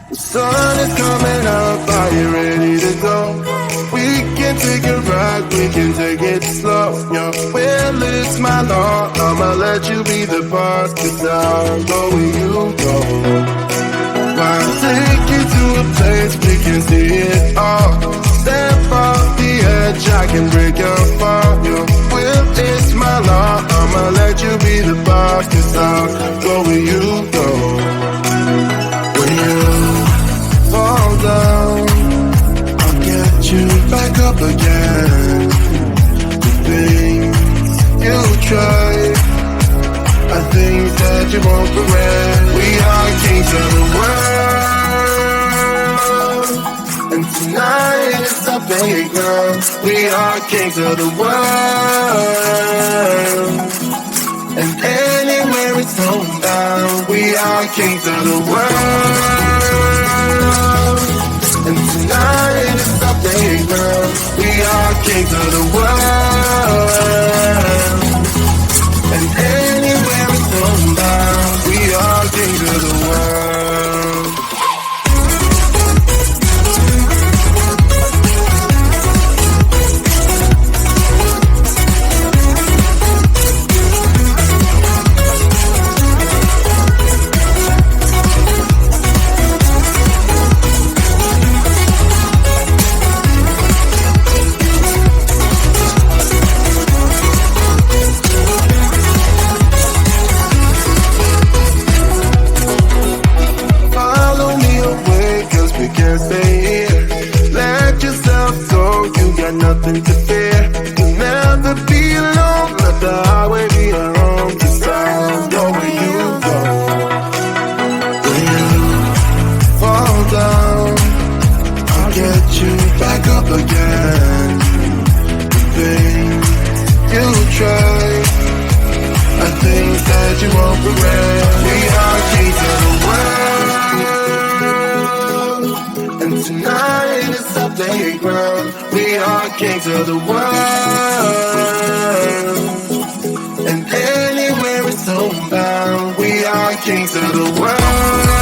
The sun is coming up, are you ready to go? We can take a ride, we can take it slow. Yo, well, it's my law, I'ma let you be the boss, 'cause I'll go where you go. I'll take you to a place we can see it all. Step off the edge, I can break your fall. Yo, well, it's my law, I'ma let you be the boss, 'cause I'll go where you go. When you fall down, I'll get you back up again. The things you try, I think that you won't regret. We are kings of the world, and tonight is our playground. We are kings of the world, and anywhere it's homebound. We are kings of the world, and tonight is our playground. We are kings of the world, and anywhere it's homebound. We are kings of the world. Nothing to fear, you'll never be alone. Let the highway be your home, 'cause I'll go where you go. When you fall down, I'll get you back up again. The things you try, I think that you won't regret. We are kings of the world, and tonight is our playground. We are kings of the world, and anywhere it's homebound. We are kings of the world.